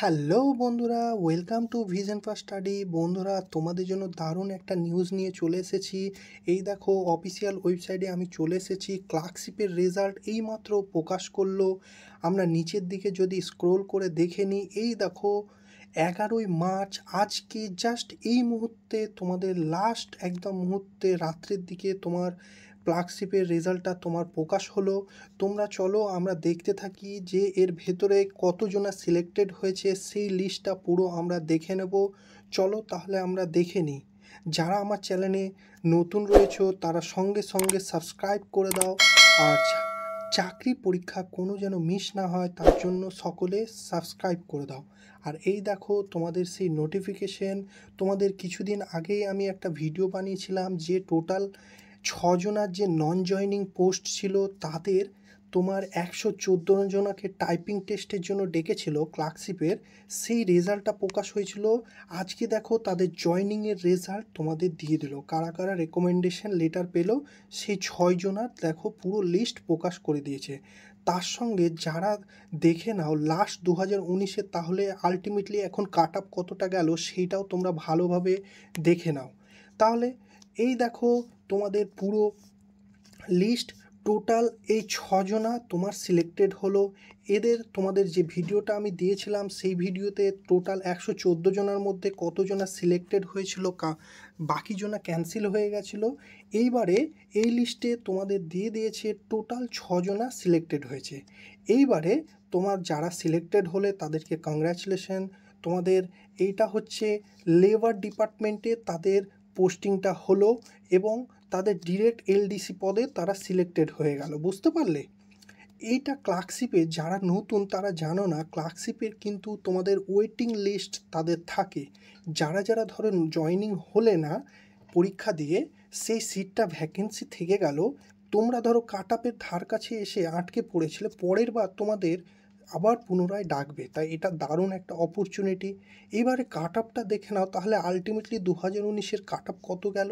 Hello বন্ধুরা, welcome to Vision Far Study. বন্ধুরা, তোমাদের জন্য দারুণ একটা নিউজ নিয়ে চলে এসেছি। এই দেখো, অফিসিয়াল ওয়েবসাইটে আমি চলে এসেছি। ক্লার্কশিপের রেজাল্ট এইমাত্র প্রকাশ করলো। আমরা নিচের দিকে যদি স্ক্রোল করে দেখে নিই, এই দেখো 11ই মার্চ, আজকে জাস্ট এই মুহূর্তে তোমাদের লাস্ট একদম মুহূর্তে রাত্রের দিকে তোমার ক্লার্কশিপের রেজাল্টটা তোমার প্রকাশ হলো। তোমরা চলো আমরা দেখতে থাকি যে এর ভেতরে কতজনা সিলেক্টেড হয়েছে, সেই লিস্টটা পুরো আমরা দেখে নেব। চলো তাহলে আমরা দেখে নিই। যারা আমার চ্যানেলে নতুন রয়েছে তারা সঙ্গে সঙ্গে সাবস্ক্রাইব করে দাও। আর চাকরি পরীক্ষা কোনো যেন মিস না হয় তার জন্য সকলে সাবস্ক্রাইব করে দাও। আর এই দেখো তোমাদের সেই নোটিফিকেশন। তোমাদের কিছুদিন আগেই আমি একটা ভিডিও বানিয়েছিলাম যে টোটাল 6জনার যে নন জয়নিং পোস্ট ছিল তাদের তোমার 114 জনাকে টাইপিং টেস্টের জন্য ডেকেছিল ক্লার্কশিপের, সেই রেজাল্টটা প্রকাশ হয়েছিল। আজকে দেখো তাদের জয়নিংয়ের রেজাল্ট তোমাদের দিয়ে দিল, কারা কারা রেকমেন্ডেশন লেটার পেলো সেই 6জনার দেখো পুরো লিস্ট প্রকাশ করে দিয়েছে। তার সঙ্গে যারা দেখে নাও লাস্ট 2019-এ, তাহলে আলটিমেটলি এখন কাট আপ কতটা গেল সেইটাও তোমরা ভালোভাবে দেখে নাও। তাহলে এই দেখো তোমাদের পুরো লিস্ট, টোটাল এই 6জনা তোমার সিলেক্টেড হলো। এদের তোমাদের যে ভিডিওটা আমি দিয়েছিলাম সেই ভিডিওতে টোটাল 114 জনের মধ্যে কতজনা সিলেক্টেড হয়েছিল, বাকি জনা ক্যান্সেল হয়ে গেছিলো। এইবারে এই লিস্টে তোমাদের দিয়ে দিয়েছে টোটাল 6জনা সিলেক্টেড হয়েছে। এইবারে তোমার যারা সিলেক্টেড হলে তাদেরকে কংগ্র্যাচুলেশন। তোমাদের এইটা হচ্ছে লেবার ডিপার্টমেন্টে তাদের পোস্টিংটা হলো এবং তাদের ডিরেক্ট এলডিসি পদে তারা সিলেক্টেড হয়ে গেল। বুঝতে পারলে? এইটা ক্লার্কশিপে যারা নতুন তারা জানো না, ক্লার্কশিপের কিন্তু তোমাদের ওয়েটিং লিস্ট তাদের থাকে। যারা যারা ধরো জয়নিং হলে না পরীক্ষা দিয়ে, সেই সিটটা ভ্যাকেন্সি থেকে গেল, তোমরা ধরো কাট আপের ধার কাছে এসে আটকে পড়েছিলে, পরের বার তোমাদের আবার পুনরায় ডাকবে। তাই এটা দারুণ একটা অপরচুনিটি। এবারে কাট আপটা দেখে নাও, তাহলে আলটিমেটলি 2019-এর কাট আপ কত গেল।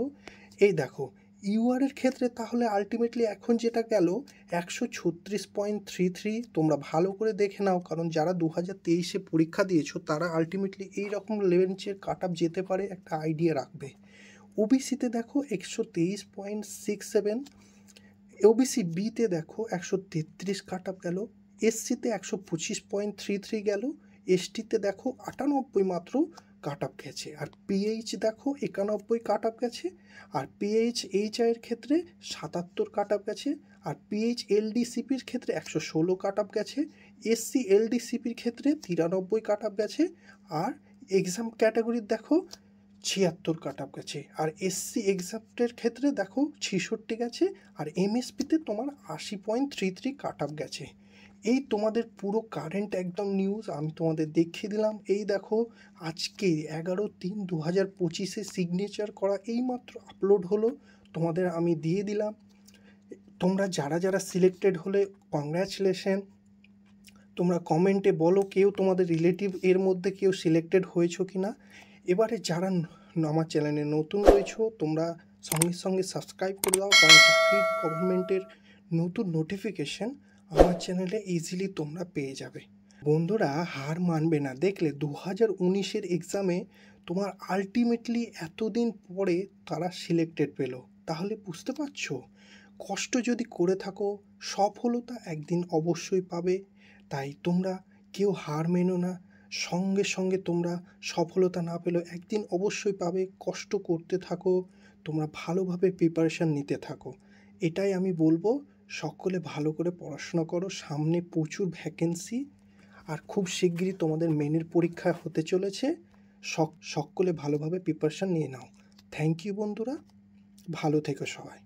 এই দেখো ইউআরের ক্ষেত্রে তাহলে আলটিমেটলি এখন যেটা গেল 136.33। তোমরা ভালো করে দেখে নাও, কারণ যারা 2023-এ পরীক্ষা দিয়েছো তারা আলটিমেটলি এইরকম লেভেলের কাট আপ যেতে পারে, একটা আইডিয়া রাখবে। ওবিসিতে দেখো 123.67, ওবিসি বিতে দেখো 133 কাট আপ গেল, এসসিতে 125.33 গেল, এসটিতে দেখো 98 মাত্র কাট আপ গেছে, আর পিএইচ দেখো 91 কাট আপ গেছে, আর পিএইচ এইচআইয়ের ক্ষেত্রে 77 কাট আপ গেছে, আর পিএইচ এলডিসিপির ক্ষেত্রে 116 কাট আপ গেছে, এসসি এলডিসিপির ক্ষেত্রে 93 কাট আপ গেছে, আর এক্সাম ক্যাটাগরির দেখো 76 কাট আপ গেছে, আর এসসি এক্সামের ক্ষেত্রে দেখো 66 গেছে, আর এমএসপিতে তোমার 80.33 কাট আপ গেছে। এই তোমাদের পুরো কারেন্ট একদম নিউজ আমি তোমাদের দেখিয়ে দিলাম। এই দেখো আজকে 11/3/2025-এ সিগনেচার করা এইমাত্র আপলোড হলো, তোমাদের আমি দিয়ে দিলাম। তোমরা যারা যারা সিলেক্টেড হলে কংগ্র্যাচুলেশন। তোমরা কমেন্টে বলো কেউ তোমাদের রিলেটিভ এর মধ্যে কেউ সিলেক্টেড হয়েছো কি না। এবারে যারা আমার চ্যানেলে নতুন রয়েছো তোমরা সঙ্গে সঙ্গে সাবস্ক্রাইব করে দাও, কারণ চাকরির গভর্নমেন্টের নতুন নোটিফিকেশন আমার চ্যানেলে ইজিলি তোমরা পেয়ে যাবে। বন্ধুরা, হার মানবে না। দেখলে 2019-এর এক্সামে তোমার আলটিমেটলি এতদিন পরে তারা সিলেক্টেড পেলো, তাহলে বুঝতে পারছো কষ্ট যদি করে থাকো সফলতা একদিন অবশ্যই পাবে। তাই তোমরা কেউ হার মেনো না, সঙ্গে সঙ্গে তোমরা সফলতা না পেলেও একদিন অবশ্যই পাবে। কষ্ট করতে থাকো, তোমরা ভালোভাবে প্রিপারেশান নিতে থাকো, এটাই আমি বলবো। সকলে ভালো করে পড়াশোনা করো, সামনে প্রচুর ভ্যাকেন্সি, আর খুব শিগগিরই তোমাদের মেনের পরীক্ষা হতে চলেছে। সকলে ভালোভাবে প্রিপারেশান নিয়ে নাও। থ্যাংক ইউ বন্ধুরা, ভালো থেকো সবাই।